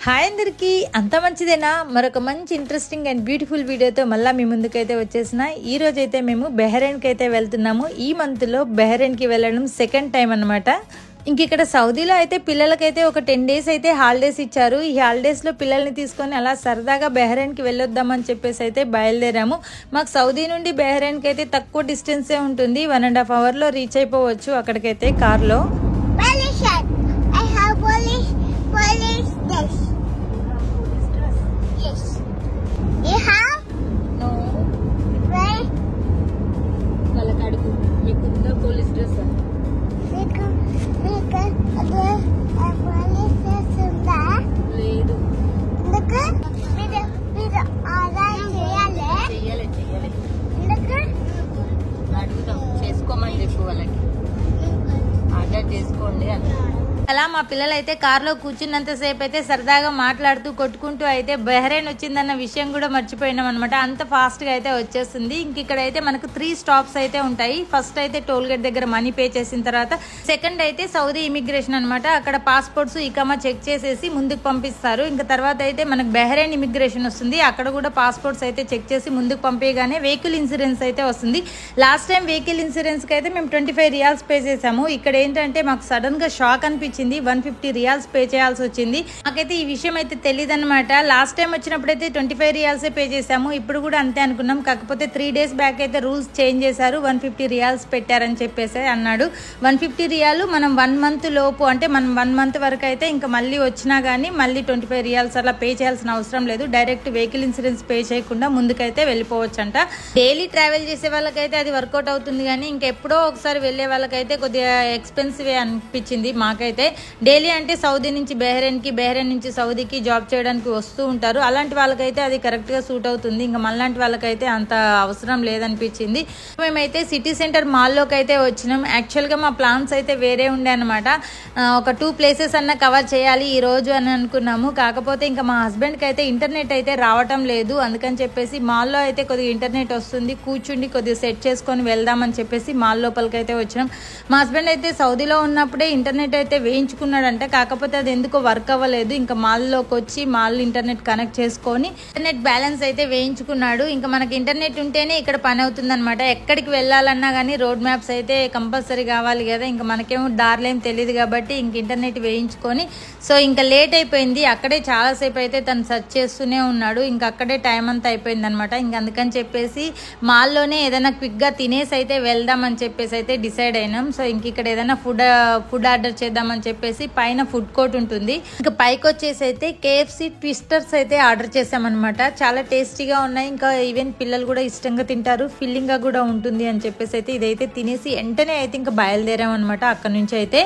Hi అందరికీ అంత మంచిదేనా మరొక మంచి ఇంట్రెస్టింగ్ అండ్ బ్యూటిఫుల్ వీడియోతో మళ్ళీ మీ ముందుకైతే వచ్చేసిన ఈ రోజు అయితే మేము బహ్రెయిన్కి అయితే వెళ్తున్నాము. ఈ మంత్లో బహ్రెయిన్కి వెళ్ళడం సెకండ్ టైం అనమాట. ఇంక ఇక్కడ సౌదీలో అయితే పిల్లలకైతే ఒక 10 days అయితే హాలిడేస్ ఇచ్చారు. ఈ హాలిడేస్లో పిల్లల్ని తీసుకొని అలా సరదాగా బహ్రెయిన్కి వెళ్ళొద్దామని చెప్పేసి అయితే బయలుదేరాము. మాకు సౌదీ నుండి బహ్రెయిన్కి అయితే తక్కువ డిస్టెన్సే ఉంటుంది, 1.5 hourలో రీచ్ అయిపోవచ్చు అక్కడికైతే కార్లో. అలా మా పిల్లలు అయితే కార్లో కూర్చున్నంతసేపు అయితే సరదాగా మాట్లాడుతూ కొట్టుకుంటూ అయితే బహ్రెయిన్ వచ్చిందన్న విషయం కూడా మర్చిపోయినాం అనమాట. అంత ఫాస్ట్గా అయితే వచ్చేస్తుంది. ఇంక ఇక్కడ అయితే మనకు 3 stops అయితే ఉంటాయి. ఫస్ట్ అయితే టోల్ గేట్ దగ్గర మనీ పే చేసిన తర్వాత సెకండ్ అయితే సౌదీ ఇమిగ్రేషన్ అనమాట. అక్కడ పాస్పోర్ట్స్ ఇకామా చెక్ చేసేసి ముందుకు పంపిస్తారు. ఇంకా తర్వాత అయితే మనకు బహ్రెయిన్ ఇమిగ్రేషన్ వస్తుంది. అక్కడ కూడా పాస్పోర్ట్స్ అయితే చెక్ చేసి ముందుకు పంపేయగానే వెహికల్ ఇన్సూరెన్స్ అయితే వస్తుంది. లాస్ట్ టైం వెహికల్ ఇన్సూరెన్స్కి అయితే మేము 25 riyals పే చేసాము. ఇక్కడ ఏంటంటే మాకు సడన్గా షాక్ అనిపించింది, 150 riyals పే చేయాల్సి వచ్చింది. నాకైతే ఈ విషయం అయితే తెలియదు అనమాట. లాస్ట్ టైం వచ్చినప్పుడు అయితే 25 riyals పే చేసాము. ఇప్పుడు కూడా అంతే అనుకున్నాం. కాకపోతే 3 days బ్యాక్ అయితే రూల్స్ చేంజ్ చేశారు, 150 riyals పెట్టారని చెప్పేసి అన్నాడు. 150 riyals మనం 1 month లోపు అంటే మనం 1 month వరకు అయితే ఇంకా మళ్ళీ వచ్చినా కానీ మళ్ళీ 25 riyals అలా పే చేయాల్సిన అవసరం లేదు. డైరెక్ట్ వెహికల్ ఇన్సూరెన్స్ పే చేయకుండా ముందుకైతే వెళ్ళిపోవచ్చు అంట. డైలీ ట్రావెల్ చేసే వాళ్ళకైతే అది వర్కౌట్ అవుతుంది, కానీ ఇంకెప్పుడో ఒకసారి వెళ్ళే వాళ్ళకైతే కొద్దిగా ఎక్స్పెన్సివ్ అనిపించింది మాకైతే. డైలీ అంటే సౌదీ నుంచి బహ్రెయిన్కి, బహ్రెయిన్ నుంచి సౌదీకి జాబ్ చేయడానికి వస్తూ ఉంటారు. అలాంటి వాళ్ళకైతే అది కరెక్ట్గా సూట్ అవుతుంది. ఇంకా మళ్ళాంటి వాళ్ళకైతే అంత అవసరం లేదనిపించింది. మేమైతే సిటీ సెంటర్ మాల్లోకి అయితే వచ్చినాం. యాక్చువల్గా మా ప్లాన్స్ అయితే వేరే ఉండే అనమాట. ఒక 2 places అన్న కవర్ చేయాలి ఈ రోజు అని అనుకున్నాము. కాకపోతే ఇంకా మా హస్బెండ్కి అయితే ఇంటర్నెట్ అయితే రావటం లేదు. అందుకని చెప్పేసి మాల్లో అయితే కొద్దిగా ఇంటర్నెట్ వస్తుంది, కూర్చుండి కొద్దిగా సెట్ చేసుకొని వెళ్దామని చెప్పేసి మాల్ లోపలికి అయితే వచ్చినాం. మా హస్బెండ్ అయితే సౌదీలో ఉన్నప్పుడే ఇంటర్నెట్ అయితే వేయించుకున్నాడంట. కాకపోతే అది ఎందుకో వర్క్ అవ్వలేదు. ఇంకా మాల్లోకి వచ్చి మాల్ ఇంటర్నెట్ కనెక్ట్ చేసుకొని ఇంటర్నెట్ బ్యాలెన్స్ అయితే వేయించుకున్నాడు. ఇంకా మనకి ఇంటర్నెట్ ఉంటేనే ఇక్కడ పని అవుతుంది అనమాట. ఎక్కడికి వెళ్ళాలన్నా కానీ రోడ్ మ్యాప్స్ అయితే కంపల్సరీ కావాలి కదా. ఇంకా మనకేమో దారిలేం తెలియదు కాబట్టి ఇంక ఇంటర్నెట్ వేయించుకొని సో ఇంకా లేట్ అయిపోయింది. అక్కడే చాలాసేపు అయితే తను సెర్చ్ చేస్తూనే ఉన్నాడు. ఇంకా అక్కడే టైం అంతా అయిపోయింది అనమాట. ఇంక అందుకని చెప్పేసి మాల్లోనే ఏదైనా క్విక్గా తినేసి అయితే వెళ్దామని చెప్పేసి అయితే డిసైడ్ అయినాం. సో ఇంక ఇక్కడ ఏదైనా ఫుడ్ ఆర్డర్ చేద్దామని చెప్పేసి పైన ఫుడ్ కోర్ట్ ఉంటుంది. ఇంకా పైకి వచ్చేసి అయితే KFC ట్విస్టర్స్ అయితే ఆర్డర్ చేసామన్నమాట. చాలా టేస్టీగా ఉన్నాయి. ఇంకా ఈవెన్ పిల్లలు కూడా ఇష్టంగా తింటారు, ఫిల్లింగ్ గా కూడా ఉంటుంది అని చెప్పేసి అయితే ఇదైతే తినేసి వెంటనే అయితే ఇంకా బయలుదేరాం అనమాట. అక్కడ నుంచి అయితే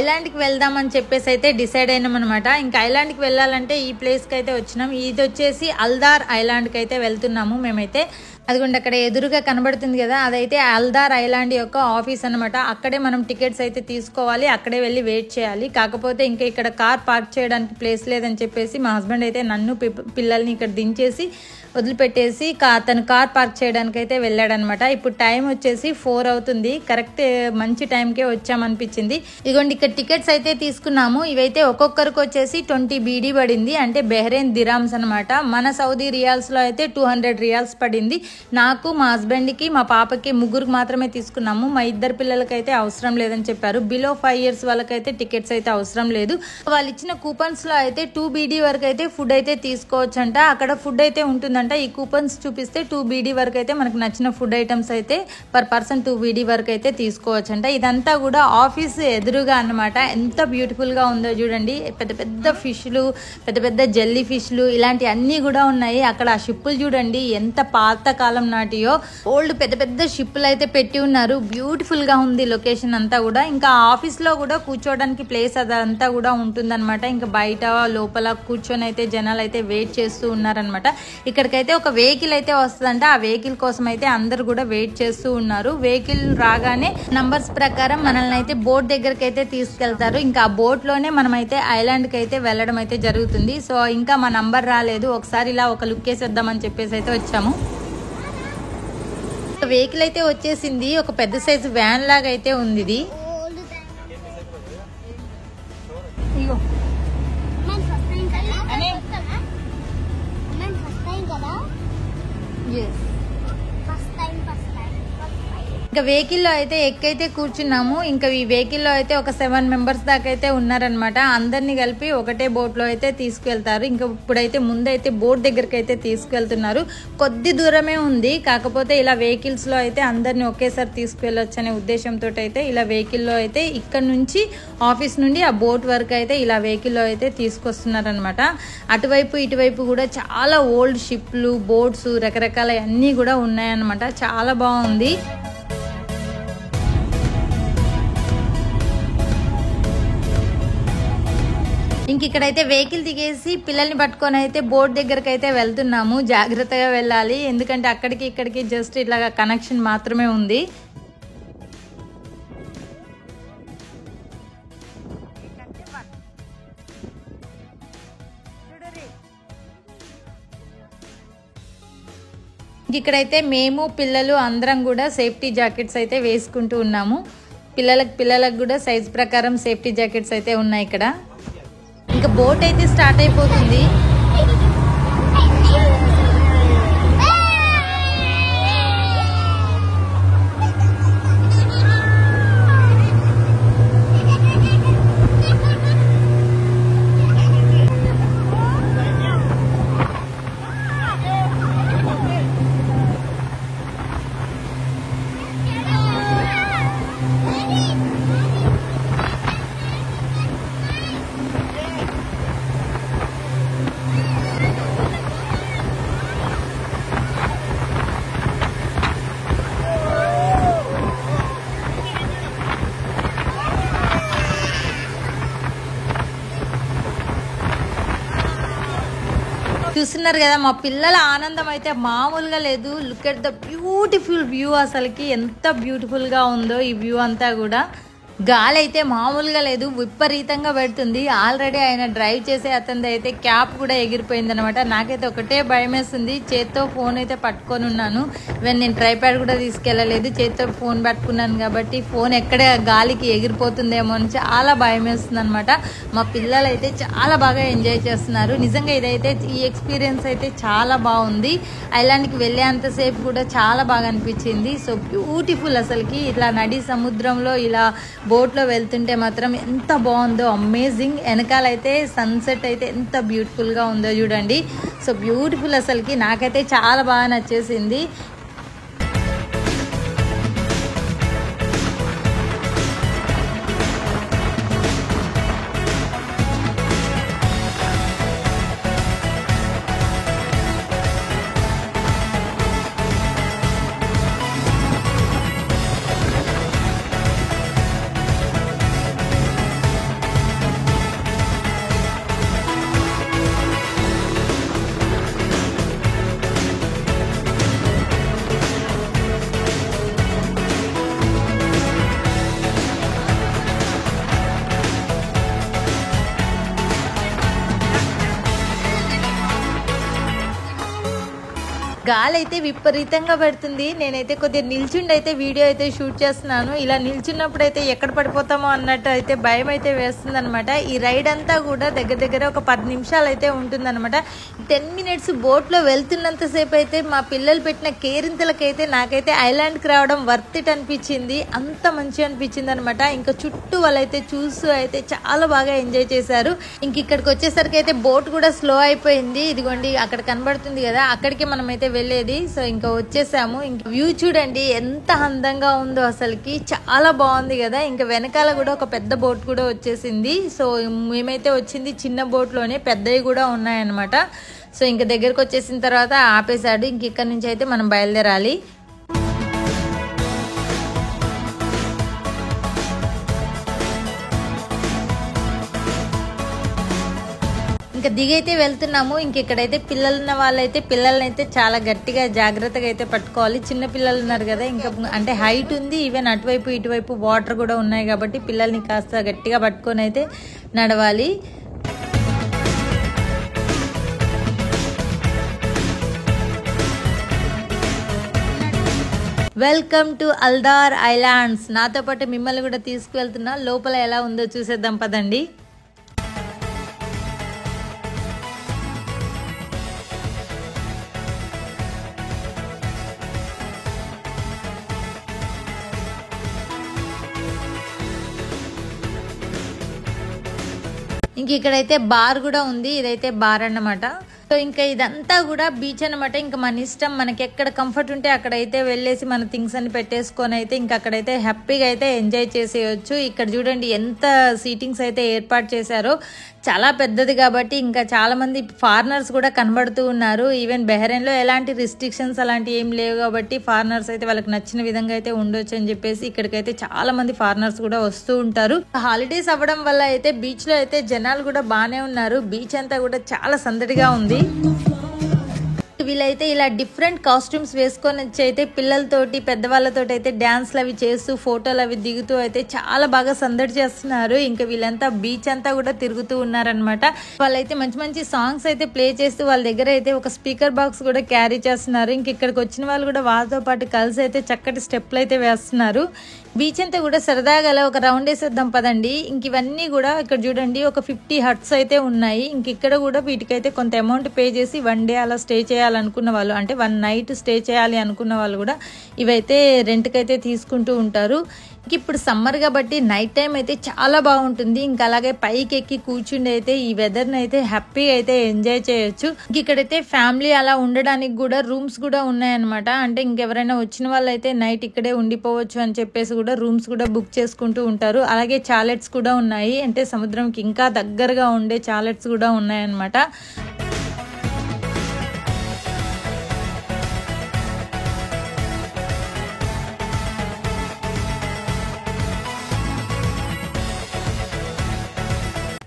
ఐలాండ్కి వెళ్దామని చెప్పేసి అయితే డిసైడ్ అయినాం అనమాట. ఇంకా ఐలాండ్కి వెళ్ళాలంటే ఈ ప్లేస్కి అయితే వచ్చినాం. ఇది వచ్చేసి అల్దార్ ఐలాండ్కి అయితే వెళ్తున్నాము మేమైతే. అదిగోండి అక్కడ ఎదురుగా కనబడుతుంది కదా, అదైతే అల్దార్ ఐలాండ్ యొక్క ఆఫీస్ అనమాట. అక్కడే మనం టికెట్స్ అయితే తీసుకోవాలి, అక్కడే వెళ్ళి వెయిట్ చేయాలి. కాకపోతే ఇంకా ఇక్కడ కార్ పార్క్ చేయడానికి ప్లేస్ లేదని చెప్పేసి మా హస్బెండ్ అయితే నన్ను పిల్లల్ని ఇక్కడ దించేసి వదిలిపెట్టేసి తను కార్ పార్క్ చేయడానికి అయితే వెళ్ళాడనమాట. ఇప్పుడు టైం వచ్చేసి 4 అవుతుంది. కరెక్ట్ మంచి టైంకే వచ్చామనిపించింది. ఇదిగోండి ఇక్కడ టికెట్స్ అయితే తీసుకున్నాము. ఇవైతే ఒక్కొక్కరికి వచ్చేసి 20 BD పడింది, అంటే బహ్రెయిన్ దిరామ్స్ అనమాట. మన సౌదీ రియాల్స్లో అయితే 200 riyals పడింది. నాకు, మా హస్బెండ్కి, మా పాపకి, ముగ్గురికి మాత్రమే తీసుకున్నాము. మా ఇద్దరు పిల్లలకైతే అవసరం లేదని చెప్పారు. బిలో 5 years వాళ్ళకైతే టికెట్స్ అయితే అవసరం లేదు. వాళ్ళు ఇచ్చిన కూపన్స్లో అయితే 2 BD వరకు అయితే ఫుడ్ అయితే తీసుకోవచ్చు అంట. అక్కడ ఫుడ్ అయితే ఉంటుందంట. ఈ కూపన్స్ చూపిస్తే 2 BD వరకు అయితే మనకు నచ్చిన ఫుడ్ ఐటమ్స్ అయితే పర్ పర్సన్ 2 BD వరకు అయితే తీసుకోవచ్చు అంట. ఇదంతా కూడా ఆఫీస్ ఎదురుగా అన్నమాట. ఎంత బ్యూటిఫుల్ గా ఉందో చూడండి. పెద్ద పెద్ద ఫిష్లు, పెద్ద పెద్ద జెల్లీ ఫిష్లు ఇలాంటి అన్ని కూడా ఉన్నాయి. అక్కడ ఆ షిప్పులు చూడండి ఎంత పాత కాలం నాటియో. ఓల్డ్ పెద్ద పెద్ద షిప్పులు అయితే పెట్టి ఉన్నారు. బ్యూటిఫుల్ గా ఉంది లొకేషన్ అంతా కూడా. ఇంకా ఆఫీస్ లో కూడా కూర్చోడానికి ప్లేస్ అదంతా కూడా ఉంటుందన్నమాట. ఇంకా బయట లోపల కూర్చొని అయితే జనాలు అయితే వెయిట్ చేస్తూ ఉన్నారనమాట. ఇక్కడికైతే ఒక వెహికల్ అయితే వస్తుందంట. ఆ వెహికల్ కోసం అయితే అందరు కూడా వెయిట్ చేస్తూ ఉన్నారు. వెహికల్ రాగానే నంబర్స్ ప్రకారం మనల్ని అయితే బోట్ దగ్గరికి అయితే తీసుకెళ్తారు. ఇంకా ఆ బోట్ లోనే మనం అయితే ఐలాండ్ కి అయితే వెళ్ళడం అయితే జరుగుతుంది. సో ఇంకా మా నంబర్ రాలేదు, ఒకసారి ఇలా ఒక లుక్ వేసేద్దామని చెప్పేసి అయితే వచ్చాము. వెహికల్ అయితే వచ్చేసింది. ఒక పెద్ద సైజు వ్యాన్ లాగా అయితే ఉంది ఇది. ఇంకా వెహికల్లో అయితే ఎక్కైతే కూర్చున్నాము. ఇంకా ఈ వెహికల్లో అయితే ఒక 7 మెంబర్స్ దాకా అయితే ఉన్నారనమాట. అందరినీ కలిపి ఒకటే బోట్లో అయితే తీసుకువెళ్తారు. ఇంకా ఇప్పుడైతే ముందైతే బోట్ దగ్గరికి అయితే తీసుకువెళ్తున్నారు. కొద్ది దూరమే ఉంది, కాకపోతే ఇలా వెహికల్స్లో అయితే అందరినీ ఒకేసారి తీసుకువెళ్ళొచ్చు అనే ఉద్దేశంతో అయితే ఇలా వెహికల్లో అయితే ఇక్కడ నుంచి ఆఫీస్ నుండి ఆ బోట్ వరకు అయితే ఇలా వెహికల్లో అయితే తీసుకొస్తున్నారనమాట. అటువైపు ఇటువైపు కూడా చాలా ఓల్డ్ షిప్లు, బోట్స్, రకరకాల అన్నీ కూడా ఉన్నాయన్నమాట. చాలా బాగుంది. ఇంక ఇక్కడైతే వెహికల్ దిగేసి పిల్లల్ని పట్టుకొని అయితే బోట్ దగ్గరకు అయితే వెళ్తున్నాము. జాగ్రత్తగా వెళ్ళాలి, ఎందుకంటే అక్కడికి ఇక్కడికి జస్ట్ ఇట్లా కనెక్షన్ మాత్రమే ఉంది. ఇక్కడైతే మేము పిల్లలు అందరం కూడా సేఫ్టీ జాకెట్స్ అయితే వేసుకుంటూ ఉన్నాము. పిల్లలకు కూడా సైజ్ ప్రకారం సేఫ్టీ జాకెట్స్ అయితే ఉన్నాయి ఇక్కడ. ఇంకా బోట్ అయితే స్టార్ట్ అయిపోతుంది. చూస్తున్నారు కదా, మా పిల్లల ఆనందం అయితే మామూలుగా లేదు. Look at the beautiful view. అసలుకి ఎంత బ్యూటిఫుల్ గా ఉందో ఈ వ్యూ అంతా కూడా. గాలి అయితే మామూలుగా లేదు, విపరీతంగా పెడుతుంది. ఆల్రెడీ ఆయన డ్రైవ్ చేసే అతనిది అయితే క్యాప్ కూడా ఎగిరిపోయింది అనమాట. నాకైతే ఒకటే భయం వేస్తుంది. చేత్తో ఫోన్ అయితే పట్టుకొని ఉన్నాను. నేను ట్రైప్యాడ్ కూడా తీసుకెళ్ళలేదు, చేత్తో ఫోన్ పట్టుకున్నాను కాబట్టి ఫోన్ ఎక్కడ గాలికి ఎగిరిపోతుందేమో అని చాలా భయం వేస్తుంది అనమాట. మా పిల్లలు అయితే చాలా బాగా ఎంజాయ్ చేస్తున్నారు. నిజంగా ఇదైతే ఈ ఎక్స్పీరియన్స్ అయితే చాలా బాగుంది. ఐలాండ్కి వెళ్ళేంతసేపు కూడా చాలా బాగా అనిపించింది. సో బ్యూటిఫుల్ అసలుకి. ఇట్లా నడి సముద్రంలో ఇలా బోట్లో వెళ్తుంటే మాత్రం ఎంత బాగుందో, అమేజింగ్. వెనకాలైతే సన్సెట్ అయితే ఎంత బ్యూటిఫుల్గా ఉందో చూడండి. సో బ్యూటిఫుల్ అసలుకి. నాకైతే చాలా బాగా నచ్చేసింది. గాలి అయితే విపరీతంగా పెడుతుంది. నేనైతే కొద్దిగా నిల్చుండి అయితే వీడియో అయితే షూట్ చేస్తున్నాను. ఇలా నిల్చున్నప్పుడు అయితే ఎక్కడ పడిపోతామో అన్నట్టు అయితే భయం అయితే వేస్తుంది అనమాట. ఈ రైడ్ అంతా కూడా దగ్గర ఒక 10 నిమిషాలు అయితే ఉంటుంది అనమాట. 10 మినిట్స్ బోట్లో వెళ్తున్నంతసేపు అయితే మా పిల్లలు పెట్టిన కేరింతలకైతే నాకైతే ఐలాండ్కి రావడం వర్త్ ఇట్ అనిపించింది. అంత మంచిగా అనిపించింది అనమాట. ఇంకా చుట్టూ వాళ్ళైతే చూస్తూ అయితే చాలా బాగా ఎంజాయ్ చేశారు. ఇంక ఇక్కడికి వచ్చేసరికి అయితే బోట్ కూడా స్లో అయిపోయింది. ఇదిగోండి అక్కడ కనబడుతుంది కదా, అక్కడికి మనం అయితే వెళ్ళేది. సో ఇంకా వచ్చేసాము. ఇంక వ్యూ చూడండి ఎంత అందంగా ఉందో అసలుకి. చాలా బాగుంది కదా. ఇంకా వెనకాల కూడా ఒక పెద్ద బోట్ కూడా వచ్చేసింది. సో మేమైతే వచ్చింది చిన్న బోట్లోనే, పెద్దవి కూడా ఉన్నాయన్నమాట. సో ఇంకా దగ్గరకు వచ్చేసిన తర్వాత ఆపేశాడు. ఇంక ఇక్కడ నుంచి అయితే మనం బయలుదేరాలి. ఇంకా దిగైతే వెళ్తున్నాము. ఇంక ఇక్కడైతే పిల్లలు ఉన్న వాళ్ళైతే పిల్లల్ని అయితే చాలా గట్టిగా జాగ్రత్తగా అయితే పట్టుకోవాలి. చిన్న పిల్లలు ఉన్నారు కదా, ఇంకా అంటే హైట్ ఉంది, ఈవెన్ అటువైపు ఇటువైపు వాటర్ కూడా ఉన్నాయి కాబట్టి పిల్లల్ని కాస్త గట్టిగా పట్టుకొని అయితే నడవాలి. వెల్కమ్ టు అల్దార్ ఐలాండ్స్. నాతో పాటు మిమ్మల్ని కూడా తీసుకువెళ్తున్నా. లోపల ఎలా ఉందో చూసేద్దాం పదండి. ఇంక ఇక్కడైతే బార్ కూడా ఉంది, ఇదైతే బార్ అన్నమాట. సో ఇంకా ఇదంతా కూడా బీచ్ అనమాట. ఇంకా మన ఇష్టం, మనకి ఎక్కడ కంఫర్ట్ ఉంటే అక్కడైతే వెళ్ళేసి మన థింగ్స్ అన్ని పెట్టేసుకొని అయితే ఇంకా అక్కడైతే హ్యాపీగా అయితే ఎంజాయ్ చేసేయచ్చు. ఇక్కడ చూడండి ఎంత సీటింగ్స్ అయితే ఏర్పాటు చేశారో, చాలా పెద్దది కాబట్టి ఇంకా చాలా మంది ఫారినర్స్ కూడా కనబడుతూ ఉన్నారు. ఈవెన్ బెహ్రెయిన్లో ఎలాంటి రిస్ట్రిక్షన్స్ అలాంటివి ఏం లేవు కాబట్టి ఫారినర్స్ అయితే వాళ్ళకి నచ్చిన విధంగా అయితే ఉండొచ్చు అని చెప్పేసి ఇక్కడికైతే చాలా మంది ఫారినర్స్ కూడా వస్తూ ఉంటారు. హాలిడేస్ అవ్వడం వల్ల అయితే బీచ్ లో అయితే జనాలు కూడా బాగానే ఉన్నారు. బీచ్ అంతా కూడా చాలా సందడిగా ఉంది. వీళ్ళైతే ఇలా డిఫరెంట్ కాస్ట్యూమ్స్ వేసుకొని వచ్చి అయితే పిల్లలతోటి పెద్దవాళ్ళతోటి అయితే డాన్స్లు అవి చేస్తూ ఫోటోలు అవి దిగుతూ అయితే చాలా బాగా సందడి చేస్తున్నారు. ఇంకా వీళ్ళంతా బీచ్ అంతా కూడా తిరుగుతూ ఉన్నారనమాట. వాళ్ళైతే మంచి మంచి సాంగ్స్ అయితే ప్లే చేస్తూ వాళ్ళ దగ్గర అయితే ఒక స్పీకర్ బాక్స్ కూడా క్యారీ చేస్తున్నారు. ఇంక ఇక్కడికి వచ్చిన వాళ్ళు కూడా వాళ్ళతో పాటు కలిసి అయితే చక్కటి స్టెప్లు అయితే వేస్తున్నారు. బీచ్ అంతా కూడా సరదాగా ఒక రౌండ్ వేసేద్దాం పదండి. ఇంక ఇవన్నీ కూడా ఇక్కడ చూడండి ఒక 50 హట్స్ అయితే ఉన్నాయి. ఇంక ఇక్కడ కూడా వీటికైతే కొంత అమౌంట్ పే చేసి 1 డే అలా స్టే చేయాలనుకున్న వాళ్ళు, అంటే 1 నైట్ స్టే చేయాలి అనుకున్న వాళ్ళు కూడా ఇవైతే రెంట్కి అయితే తీసుకుంటూ ఉంటారు. ఇంక ఇప్పుడు సమ్మర్ కాబట్టి నైట్ టైం అయితే చాలా బాగుంటుంది. ఇంకా అలాగే పైకి ఎక్కి కూర్చుండి అయితే ఈ వెదర్ని అయితే హ్యాపీగా అయితే ఎంజాయ్ చేయొచ్చు. ఇంక ఇక్కడైతే ఫ్యామిలీ అలా ఉండడానికి కూడా రూమ్స్ కూడా ఉన్నాయన్నమాట. అంటే ఇంకెవరైనా వచ్చిన వాళ్ళు అయితే నైట్ ఇక్కడే ఉండిపోవచ్చు అని చెప్పేసి కూడా రూమ్స్ కూడా బుక్ చేసుకుంటూ ఉంటారు. అలాగే చాలెట్స్ కూడా ఉన్నాయి, అంటే సముద్రంకి ఇంకా దగ్గరగా ఉండే చాలెట్స్ కూడా ఉన్నాయన్నమాట.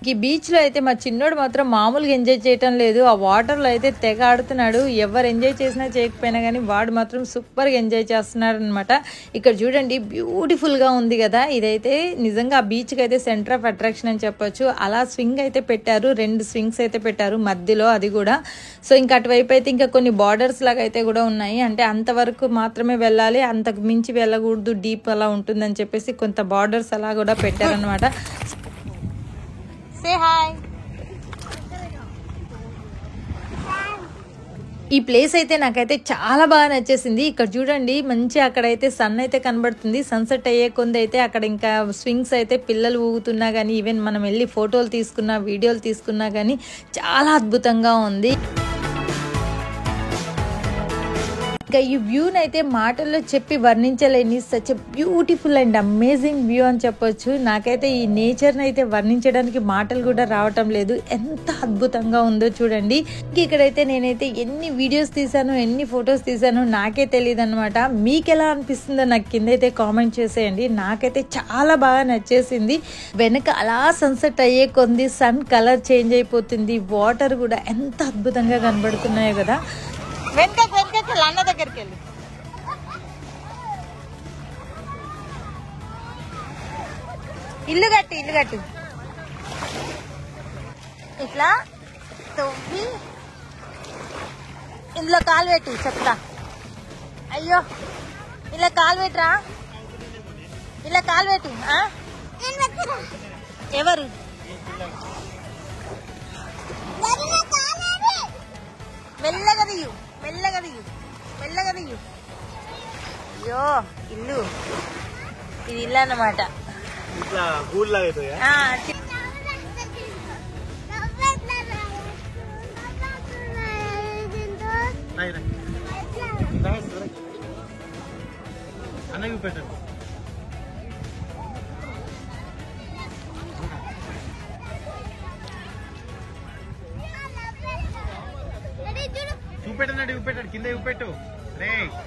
ఈ బీచ్ లో అయితే మా చిన్నోడు మాత్రం మామూలుగా ఎంజాయ్ చేయటం లేదు. ఆ వాటర్ లో అయితే తెగ ఆడుతున్నాడు. ఎవరు ఎంజాయ్ చేసినా చేయకపోయినా కానీ వాడు మాత్రం సూపర్ గా ఎంజాయ్ చేస్తున్నాడు అనమాట. ఇక్కడ చూడండి బ్యూటిఫుల్ గా ఉంది కదా. ఇదైతే నిజంగా ఆ బీచ్ కి అయితే సెంటర్ ఆఫ్ అట్రాక్షన్ అని చెప్పొచ్చు. అలా స్వింగ్ అయితే పెట్టారు, 2 స్వింగ్స్ అయితే పెట్టారు మధ్యలో, అది కూడా. సో ఇంకా అటువైపు అయితే ఇంకా కొన్ని బార్డర్స్ లాగా అయితే కూడా ఉన్నాయి. అంటే అంతవరకు మాత్రమే వెళ్ళాలి, అంతకు మించి వెళ్ళకూడదు, డీప్ అలా ఉంటుందని చెప్పేసి కొంత బార్డర్స్ అలా కూడా పెట్టారనమాట. Say hi. ఈ ప్లేస్ అయితే నాకైతే చాలా బాగా నచ్చేసింది. ఇక్కడ చూడండి మంచి అక్కడైతే సన్ అయితే కనబడుతుంది. సన్సెట్ అయ్యే కొంది అయితే అక్కడ ఇంకా స్వింగ్స్ అయితే పిల్లలు ఊగుతున్నా కానీ, ఈవెన్ మనం వెళ్ళి ఫోటోలు తీసుకున్నా వీడియోలు తీసుకున్నా కానీ చాలా అద్భుతంగా ఉంది. ఇంకా ఈ వ్యూని అయితే మాటల్లో చెప్పి వర్ణించలేని such beautiful and amazing view అని చెప్పొచ్చు. నాకైతే ఈ నేచర్ని అయితే వర్ణించడానికి మాటలు కూడా రావటం లేదు, ఎంత అద్భుతంగా ఉందో చూడండి. ఇక్కడైతే నేనైతే ఎన్ని వీడియోస్ తీసాను, ఎన్ని ఫొటోస్ తీసాను నాకే తెలియదు అనమాట. మీకు ఎలా అనిపిస్తుందో నాకు కింద అయితే కామెంట్ చేసేయండి. నాకైతే చాలా బాగా నచ్చేసింది. వెనక అలా సన్సెట్ అయ్యే కొంది సన్ కలర్ చేంజ్ అయిపోతుంది, వాటర్ కూడా ఎంత అద్భుతంగా కనబడుతున్నాయో కదా. వెనకకి అన్న దగ్గరికి వెళ్ళి ఇల్లు కట్టు ఇట్లా తవ్వి ఇందులో కాలు పెట్టు చెప్తా. అయ్యో ఇలా కాలు పెట్టరా, ఇలా కాలు పెట్టు. ఎవరు మెల్లగా దిగు. అయ్యో ఇల్లు, ఇది ఇల్లు అన్నమాట. చూపెట్టాడు కింద చూపెట్టు.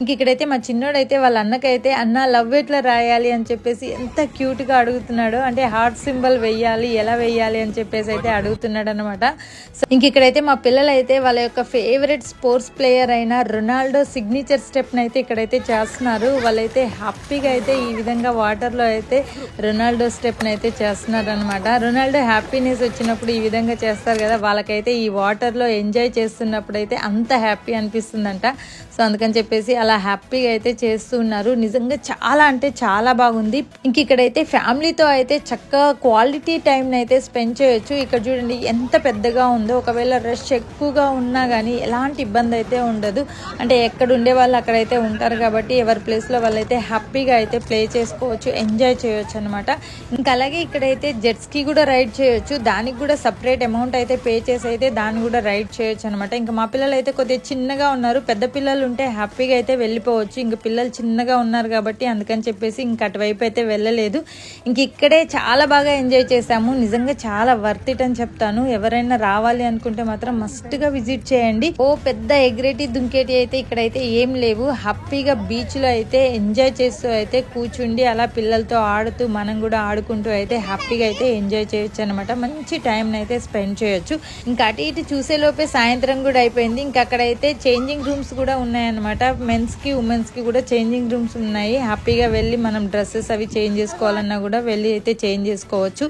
ఇంక ఇక్కడైతే మా చిన్నోడైతే వాళ్ళ అన్నకైతే అన్న లవ్ ఎట్లా రాయాలి అని చెప్పేసి ఎంత క్యూట్ గా అడుగుతున్నాడు. అంటే హార్ట్ సింబల్ వెయ్యాలి, ఎలా వెయ్యాలి అని చెప్పేసి అయితే అడుగుతున్నాడు అనమాట. సో ఇంక ఇక్కడైతే మా పిల్లలు అయితే వాళ్ళ యొక్క ఫేవరెట్ స్పోర్ట్స్ ప్లేయర్ అయిన రొనాల్డో సిగ్నేచర్ స్టెప్ నైతే ఇక్కడైతే చేస్తున్నారు. వాళ్ళైతే హ్యాపీగా అయితే ఈ విధంగా వాటర్ లో అయితే రొనాల్డో స్టెప్ నైతే చేస్తున్నారు అనమాట. రొనాల్డో హ్యాపీనెస్ వచ్చినప్పుడు ఈ విధంగా చేస్తారు కదా, వాళ్ళకైతే ఈ వాటర్ లో ఎంజాయ్ చేస్తున్నప్పుడు అయితే అంత హ్యాపీ అనిపిస్తుందంట. సో అందుకని చెప్పేసి అలా హ్యాపీగా అయితే చేస్తున్నారు. నిజంగా చాలా అంటే చాలా బాగుంది. ఇంక ఇక్కడైతే ఫ్యామిలీతో అయితే చక్కగా క్వాలిటీ టైం అయితే స్పెండ్ చేయొచ్చు. ఇక్కడ చూడండి ఎంత పెద్దగా ఉందో. ఒకవేళ రష్ ఎక్కువగా ఉన్నా కానీ ఎలాంటి ఇబ్బంది అయితే ఉండదు. అంటే ఎక్కడ ఉండే వాళ్ళు అక్కడైతే ఉంటారు కాబట్టి ఎవరి ప్లేస్లో వాళ్ళైతే హ్యాపీగా అయితే ప్లే చేసుకోవచ్చు, ఎంజాయ్ చేయొచ్చు అనమాట. ఇంకా అలాగే ఇక్కడైతే జెట్స్కి కూడా రైడ్ చేయొచ్చు. దానికి కూడా సపరేట్ అమౌంట్ అయితే పే చేసి అయితే దాన్ని కూడా రైడ్ చేయొచ్చు అనమాట. ఇంకా మా పిల్లలు అయితే కొద్దిగా చిన్నగా ఉన్నారు. పెద్ద పిల్లలు ఉంటే హ్యాపీగా అయితే వెళ్ళిపోవచ్చు. ఇంక పిల్లలు చిన్నగా ఉన్నారు కాబట్టి అందుకని చెప్పేసి ఇంక అటువైపు అయితే వెళ్ళలేదు. ఇంక ఇక్కడే చాలా బాగా ఎంజాయ్ చేసాము. నిజంగా చాలా వర్త్ ఇట్ అని చెప్తాను. ఎవరైనా రావాలి అనుకుంటే మాత్రం మస్ట్ గా విజిట్ చేయండి. ఓ పెద్ద ఎగ్రేటి దుంకేటి అయితే ఇక్కడైతే ఏం లేవు. హ్యాపీగా బీచ్ లో అయితే ఎంజాయ్ చేస్తూ అయితే కూర్చుండి అలా పిల్లలతో ఆడుతూ మనం కూడా ఆడుకుంటూ అయితే హ్యాపీగా అయితే ఎంజాయ్ చేయొచ్చు అనమాట. మంచి టైం అయితే స్పెండ్ చేయొచ్చు. ఇంకా అటు ఇటు చూసే లోపే సాయంత్రం కూడా అయిపోయింది. ఇంకా అక్కడైతే చేంజింగ్ రూమ్స్ కూడా ఉన్నాయన్నమాట. మెన్స్ కి ఉమెన్స్ కి కూడా చేంజింగ్ రూమ్స్ ఉన్నాయి. హ్యాపీగా వెళ్ళి మనం డ్రెస్సెస్ అవి చేంజ్ చేసుకోవాలన్నా కూడా వెళ్ళి అయితే చేంజ్ చేసుకోవచ్చు.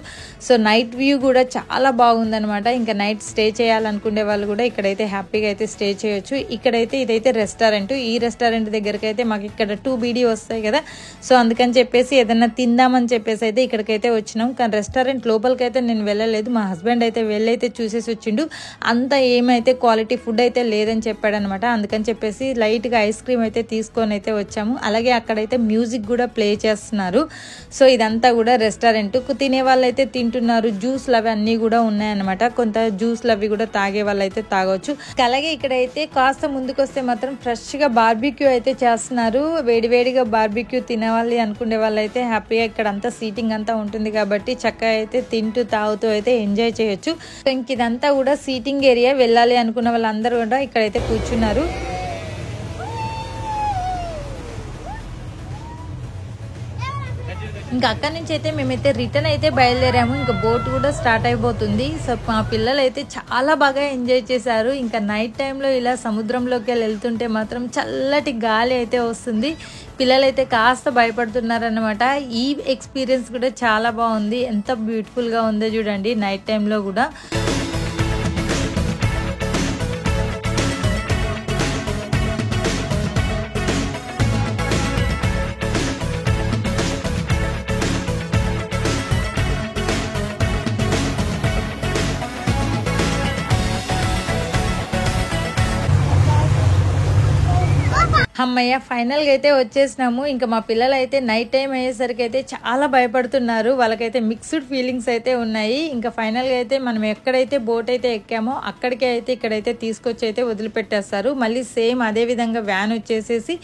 సో నైట్ వ్యూ కూడా చాలా బాగుందనమాట. ఇంకా నైట్ స్టే చేయాలనుకునే వాళ్ళు కూడా ఇక్కడైతే హ్యాపీగా అయితే స్టే చేయొచ్చు. ఇక్కడైతే ఇదైతే రెస్టారెంట్. ఈ రెస్టారెంట్ దగ్గరికి అయితే మాకు ఇక్కడ 2 BD వస్తాయి కదా. సో అందుకని చెప్పేసి ఏదన్నా తిందామని చెప్పేసి అయితే ఇక్కడికైతే వచ్చినాం. కానీ రెస్టారెంట్ లోపలికి అయితే నేను వెళ్ళలేదు. మా హస్బెండ్ అయితే వెళ్ళైతే చూసేసి వచ్చిండు. అంత ఏమైతే క్వాలిటీ ఫుడ్ అయితే లేదని చెప్పాడు అనమాట. అందుకని చెప్పేసి లైట్ గా ఐస్ క్రీమ్ అయితే తీసుకొని అయితే వచ్చాము. అలాగే అక్కడైతే మ్యూజిక్ కూడా ప్లే చేస్తున్నారు. సో ఇదంతా కూడా రెస్టారెంట్. తినే వాళ్ళైతే తింటున్నారు. జ్యూస్లు అవి అన్ని కూడా ఉన్నాయన్నమాట. కొంత జ్యూస్లు అవి కూడా తాగే వాళ్ళు అయితే తాగొచ్చు. అలాగే ఇక్కడైతే కాస్త ముందుకు వస్తే మాత్రం ఫ్రెష్ గా బార్బిక్యూ అయితే చేస్తున్నారు. వేడివేడిగా బార్బిక్యూ తినేవాళ్ళు అనుకునే వాళ్ళు అయితే హ్యాపీగా ఇక్కడ అంతా సీటింగ్ అంతా ఉంటుంది కాబట్టి చక్కగా అయితే తింటూ తాగుతూ అయితే ఎంజాయ్ చేయొచ్చు. సో ఇంక ఇదంతా కూడా సీటింగ్ ఏరియా. వెళ్ళాలి అనుకున్న వాళ్ళందరూ కూడా ఇక్కడైతే కూర్చున్నారు. ఇంకా అక్కడి నుంచి అయితే మేమైతే రిటర్న్ అయితే బయలుదేరాము. ఇంకా బోట్ కూడా స్టార్ట్ అయిపోతుంది. సో మా పిల్లలు అయితే చాలా బాగా ఎంజాయ్ చేశారు. ఇంకా నైట్ టైంలో ఇలా సముద్రంలోకి వెళ్తుంటే మాత్రం చల్లటి గాలి అయితే వస్తుంది. పిల్లలైతే కాస్త భయపడుతున్నారనమాట. ఈ ఎక్స్పీరియన్స్ కూడా చాలా బాగుంది. ఎంత బ్యూటిఫుల్గా ఉందో చూడండి నైట్ టైంలో కూడా. అమ్మయ్య ఫైనల్గా అయితే వచ్చేసినాము. ఇంకా మా పిల్లలు అయితే నైట్ టైం అయ్యేసరికి అయితే చాలా భయపడుతున్నారు. వాళ్ళకైతే మిక్స్డ్ ఫీలింగ్స్ అయితే ఉన్నాయి. ఇంకా ఫైనల్గా అయితే మనం ఎక్కడైతే బోట్ అయితే ఎక్కామో అక్కడికే అయితే ఇక్కడైతే తీసుకొచ్చి అయితే వదిలిపెట్టేస్తారు. మళ్ళీ సేమ్ అదే విధంగా వ్యాన్ వచ్చేసేసి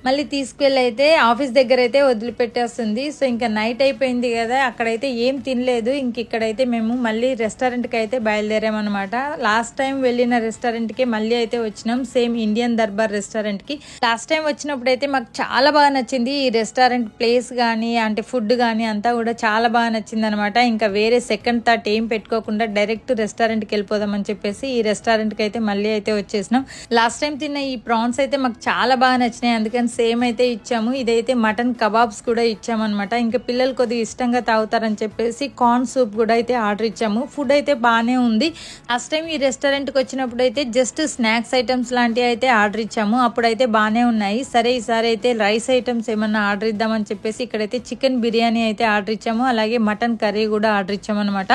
మళ్ళీ తీసుకెళ్ళి అయితే ఆఫీస్ దగ్గర అయితే వదిలిపెట్టేస్తుంది. సో ఇంకా నైట్ అయిపోయింది కదా, అక్కడైతే ఏం తినలేదు. ఇంక ఇక్కడైతే మేము మళ్ళీ రెస్టారెంట్కి అయితే బయలుదేరామన్నమాట. లాస్ట్ టైం వెళ్ళిన రెస్టారెంట్కి మళ్ళీ అయితే వచ్చినాం. సేమ్ ఇండియన్ దర్బార్ రెస్టారెంట్కి. లాస్ట్ టైం వచ్చినప్పుడు అయితే మాకు చాలా బాగా నచ్చింది ఈ రెస్టారెంట్ ప్లేస్ కానీ అంటే ఫుడ్ కానీ అంతా కూడా చాలా బాగా నచ్చింది అనమాట. ఇంకా వేరే సెకండ్ థాట్ ఏం పెట్టుకోకుండా డైరెక్ట్ రెస్టారెంట్కి వెళ్ళిపోదామని చెప్పేసి ఈ రెస్టారెంట్కి అయితే మళ్ళీ అయితే వచ్చేసినాం. లాస్ట్ టైం తిన్న ఈ ప్రాన్స్ అయితే మాకు చాలా బాగా నచ్చినాయి. అందుకని సేమ్ అయితే ఇచ్చాము. ఇదైతే మటన్ కబాబ్స్ కూడా ఇచ్చామన్నమాట. ఇంకా పిల్లలు కొద్దిగా ఇష్టంగా తాగుతారని చెప్పేసి కార్న్ సూప్ కూడా అయితే ఆర్డర్ ఇచ్చాము. ఫుడ్ అయితే బాగానే ఉంది. లాస్ట్ టైం ఈ రెస్టారెంట్కి వచ్చినప్పుడు అయితే జస్ట్ స్నాక్స్ ఐటమ్స్ లాంటివి అయితే ఆర్డర్ ఇచ్చాము. అప్పుడైతే బాగానే ఉన్నాయి. సరే ఈసారి అయితే రైస్ ఐటమ్స్ ఏమన్నా ఆర్డర్ ఇద్దామని చెప్పేసి ఇక్కడైతే చికెన్ బిర్యానీ అయితే ఆర్డర్ ఇచ్చాము. అలాగే మటన్ కర్రీ కూడా ఆర్డర్ ఇచ్చామన్నమాట.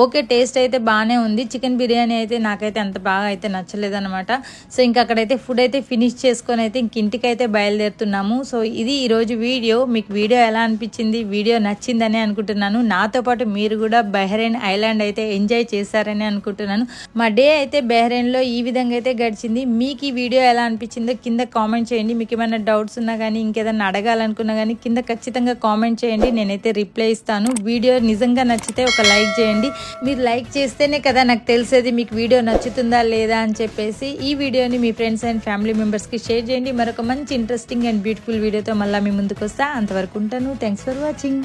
ఓకే, టేస్ట్ అయితే బాగానే ఉంది. చికెన్ బిర్యానీ అయితే నాకైతే అంత బాగా అయితే నచ్చలేదన్నమాట. సో ఇంకా అక్కడైతే ఫుడ్ అయితే ఫినిష్ చేసుకొని అయితే ఇంక ఇంటికైతే బయలుదేరుతున్నాము. సో ఇది ఈరోజు వీడియో. మీకు వీడియో ఎలా అనిపించింది? వీడియో నచ్చిందని అనుకుంటున్నాను. నాతో పాటు మీరు కూడా బహ్రెయిన్ ఐలాండ్ అయితే ఎంజాయ్ చేశారని అనుకుంటున్నాను. మా డే అయితే బహ్రెయిన్లో ఈ విధంగా అయితే గడిచింది. మీకు ఈ వీడియో ఎలా అనిపించిందో కింద కామెంట్ చేయండి. మీకు ఏమైనా డౌట్స్ ఉన్నా కానీ ఇంకేదైనా అడగాలనుకున్నా కానీ కింద ఖచ్చితంగా కామెంట్ చేయండి. నేనైతే రిప్లై ఇస్తాను. వీడియో నిజంగా నచ్చితే ఒక లైక్ చేయండి. మీరు లైక్ చేస్తేనే కదా నాకు తెలిసేది మీకు వీడియో నచ్చుతుందా లేదా అని చెప్పేసి. ఈ వీడియోని మీ ఫ్రెండ్స్ అండ్ ఫ్యామిలీ మెంబర్స్కి షేర్ చేయండి. మరొక మంచి ఇంట్రెస్టింగ్ అండ్ బ్యూటిఫుల్ వీడియోతో మళ్ళీ మీ ముందుకు వస్తా. అంతవరకు ఉంటాను. Thanks for watching.